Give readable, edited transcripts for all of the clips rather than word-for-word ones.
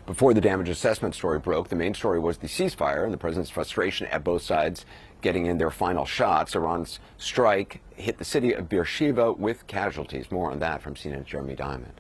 Before the damage assessment story broke, the main story was the ceasefire and the president's frustration at both sides getting in their final shots. Iran's strike hit the city of Beersheba with casualties. More on that from CNN's Jeremy Diamond.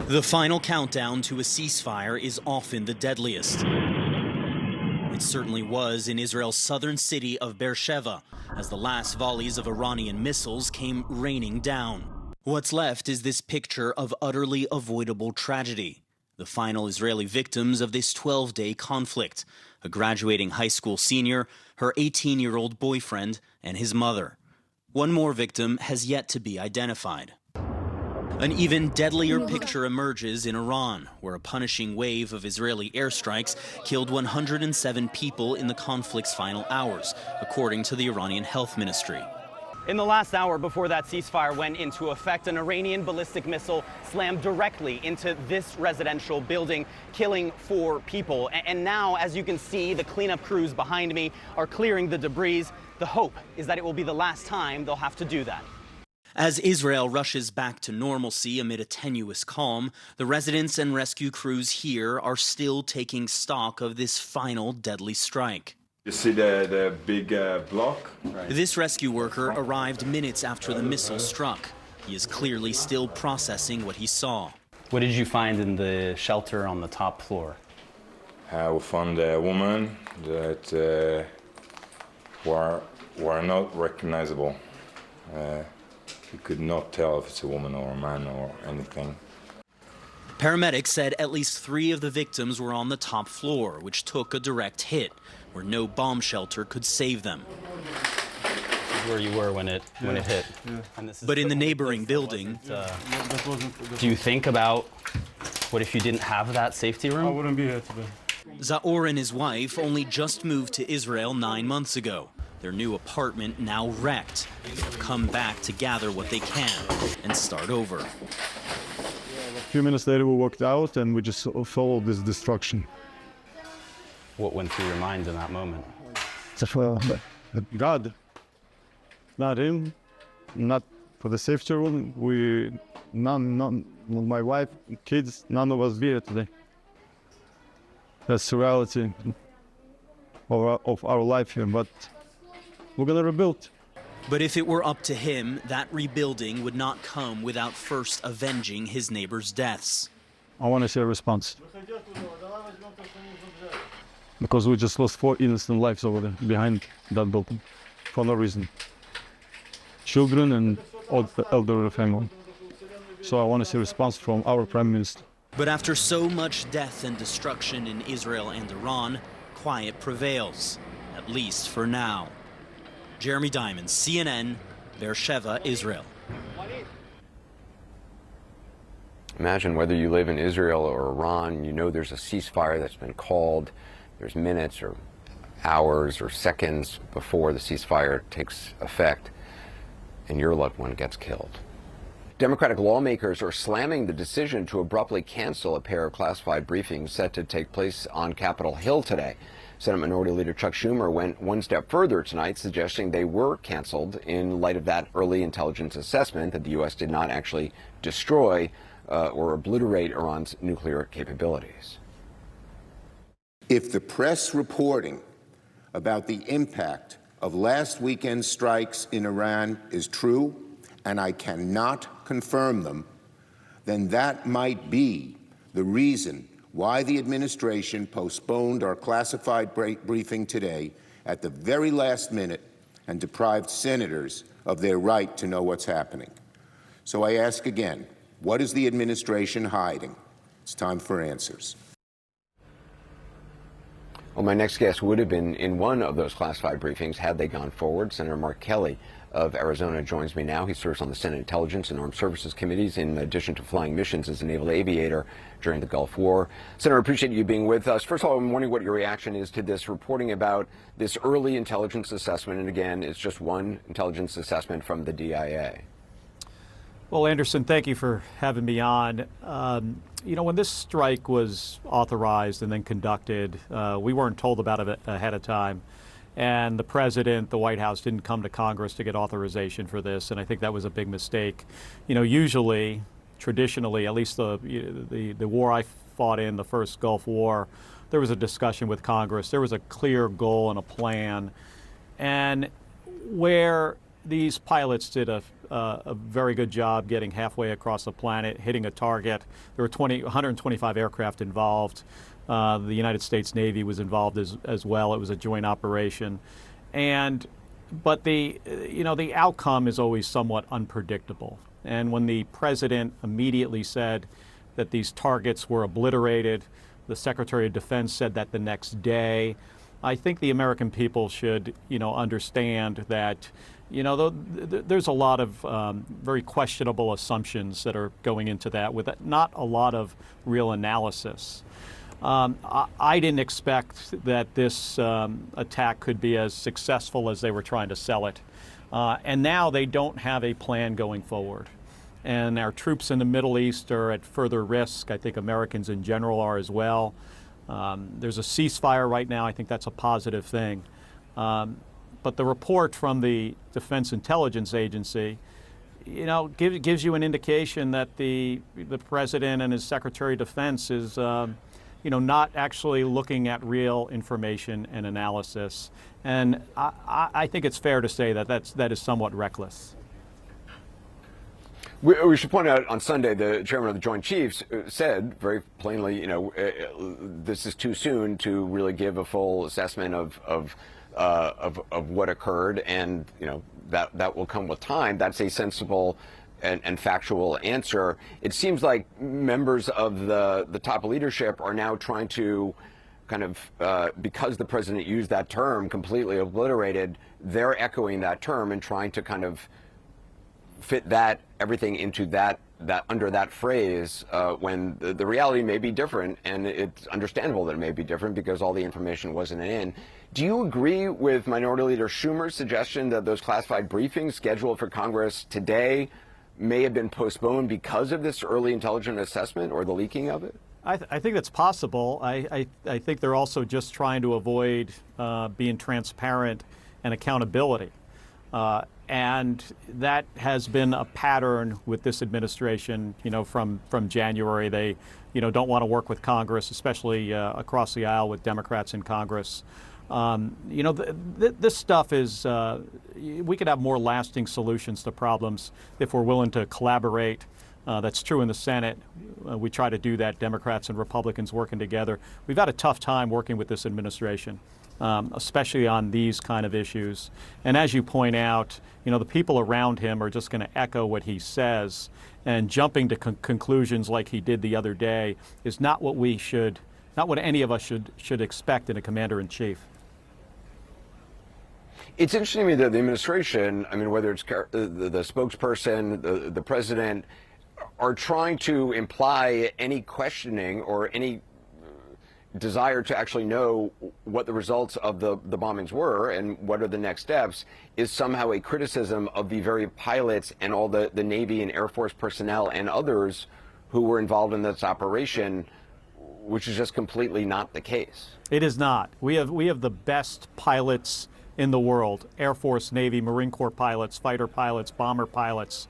The final countdown to a ceasefire is often the deadliest. It certainly was in Israel's southern city of Beersheba, as the last volleys of Iranian missiles came raining down. What's left is this picture of utterly avoidable tragedy. The final Israeli victims of this 12-day conflict: a graduating high school senior, her 18-year-old boyfriend, and his mother. One more victim has yet to be identified. An even deadlier picture emerges in Iran, where a punishing wave of Israeli airstrikes killed 107 people in the conflict's final hours, according to the Iranian Health Ministry. In the last hour before that ceasefire went into effect, an Iranian ballistic missile slammed directly into this residential building, killing 4 people. And now, as you can see, the cleanup crews behind me are clearing the debris. The hope is that it will be the last time they'll have to do that. As Israel rushes back to normalcy amid a tenuous calm, the residents and rescue crews here are still taking stock of this final deadly strike. You see the big block? Right. This rescue worker arrived minutes after the missile struck. He is clearly still processing what he saw. What did you find in the shelter on the top floor? We found a woman that were not recognizable. You could not tell if it's a woman or a man or anything. Paramedics said at least 3 of the victims were on the top floor, which took a direct hit, where no bomb shelter could save them. This is where you were when it hit. Yeah. But in the neighboring building, do you think about what if you didn't have that safety room? I wouldn't be here today. Zaor and his wife only just moved to Israel 9 months ago. Their new apartment now wrecked. They have come back to gather what they can and start over. A few minutes later we walked out and we just followed this destruction. What went through your mind in that moment? God, not him, not for the safety room. None, my wife, kids, none of us be here today. That's the reality of our life here, but we're gonna rebuild. But if it were up to him, that rebuilding would not come without first avenging his neighbors' deaths. I want to see a response. Because we just lost 4 innocent lives over there, behind that building, for no reason. Children and elderly family. So I want to see a response from our Prime Minister. But after so much death and destruction in Israel and Iran, quiet prevails, at least for now. Jeremy Diamond, CNN, Beersheba, Israel. Imagine whether you live in Israel or Iran, you know there's a ceasefire that's been called. There's minutes or hours or seconds before the ceasefire takes effect, and your loved one gets killed. Democratic lawmakers are slamming the decision to abruptly cancel a pair of classified briefings set to take place on Capitol Hill today. Senate Minority Leader Chuck Schumer went one step further tonight, suggesting they were canceled in light of that early intelligence assessment that the U.S. did not actually destroy or obliterate Iran's nuclear capabilities. If the press reporting about the impact of last weekend's strikes in Iran is true, and I cannot confirm them, then that might be the reason why the administration postponed our classified briefing today at the very last minute and deprived senators of their right to know what's happening. So I ask again, what is the administration hiding? It's time for answers. Well, my next guest would have been in one of those classified briefings had they gone forward. Senator Mark Kelly of Arizona joins me now. He serves on the Senate Intelligence and Armed Services Committees in addition to flying missions as a naval aviator during the Gulf War. Senator, I appreciate you being with us. First of all, I'm wondering what your reaction is to this reporting about this early intelligence assessment. And again, it's just one intelligence assessment from the DIA. Well, Anderson, thank you for having me on. You know, when this strike was authorized and then conducted, we weren't told about it ahead of time. And the president, the White House didn't come to Congress to get authorization for this. And I think that was a big mistake. You know, usually traditionally, at least the war I fought in, the first Gulf War, there was a discussion with Congress. There was a clear goal and a plan. And where these pilots did a very good job getting halfway across the planet, hitting a target. There were 125 aircraft involved. The United States Navy was involved as well. It was a joint operation. But the outcome is always somewhat unpredictable. And when the president immediately said that these targets were obliterated, the Secretary of Defense said that the next day, I think the American people should, understand that, there's a lot of very questionable assumptions that are going into that with not a lot of real analysis. I didn't expect that this attack could be as successful as they were trying to sell it. And now they don't have a plan going forward. And our troops in the Middle East are at further risk. I think Americans in general are as well. There's a ceasefire right now. I think that's a positive thing. But the report from the Defense Intelligence Agency, gives you an indication that the president and his Secretary of Defense is, not actually looking at real information and analysis. And I think it's fair to say that that is somewhat reckless. We should point out on Sunday, the chairman of the Joint Chiefs said very plainly, this is too soon to really give a full assessment of what occurred, and that will come with time. That's a sensible and factual answer. It seems like members of the top leadership are now trying to kind of, because the president used that term, completely obliterated, they're echoing that term and trying to kind of fit everything into that under that phrase, when the reality may be different, and it's understandable that it may be different because all the information wasn't in. Do you agree with Minority Leader Schumer's suggestion that those classified briefings scheduled for Congress today may have been postponed because of this early intelligence assessment or the leaking of it? I think that's possible. I think they're also just trying to avoid being transparent and accountability. And that has been a pattern with this administration, from January. They, don't want to work with Congress, especially across the aisle with Democrats in Congress. This stuff is, we could have more lasting solutions to problems if we're willing to collaborate. That's true in the Senate. We try to do that, Democrats and Republicans working together. We've had a tough time working with this administration, especially on these kind of issues. And as you point out, the people around him are just going to echo what he says, and jumping to conclusions like he did the other day is not what any of us should expect in a commander-in-chief. It's interesting to me that the administration, whether it's the spokesperson, the president, are trying to imply any questioning or any desire to actually know what the results of the bombings were and what are the next steps is somehow a criticism of the very pilots and all the Navy and Air Force personnel and others who were involved in this operation, which is just completely not the case. It is not. We have the best pilots in the world: Air Force, Navy, Marine Corps pilots, fighter pilots, bomber pilots.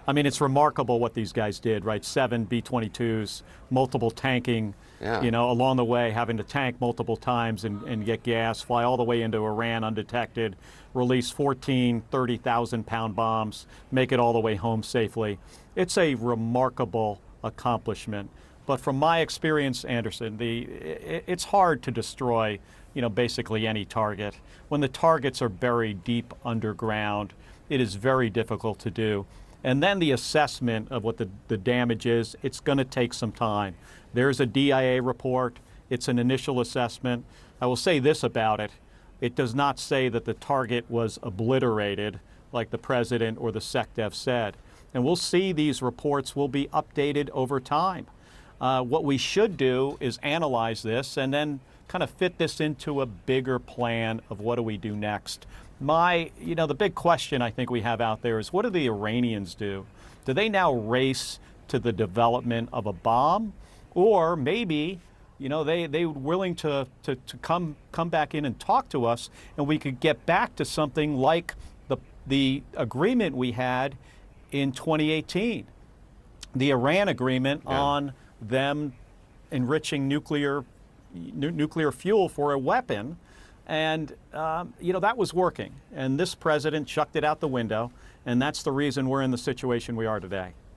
It's remarkable what these guys did, right? 7 B-22s, multiple tanking, along the way, having to tank multiple times and get gas, fly all the way into Iran undetected, release 14 30,000-pound bombs, make it all the way home safely. It's a remarkable accomplishment. But from my experience, Anderson, it's hard to destroy, basically any target. When the targets are buried deep underground, it is very difficult to do. And then the assessment of what the damage is, it's going to take some time. There's a DIA report. It's an initial assessment. I will say this about it. It does not say that the target was obliterated like the president or the SecDef said. And we'll see these reports will be updated over time. What we should do is analyze this and then kind of fit this into a bigger plan of what do we do next. The big question I think we have out there is, what do the Iranians do? Do they now race to the development of a bomb? Or maybe, they're willing to come back in and talk to us, and we could get back to something like the agreement we had in 2018. the Iran agreement on them enriching nuclear fuel for a weapon. And, that was working. And this president chucked it out the window. And that's the reason we're in the situation we are today.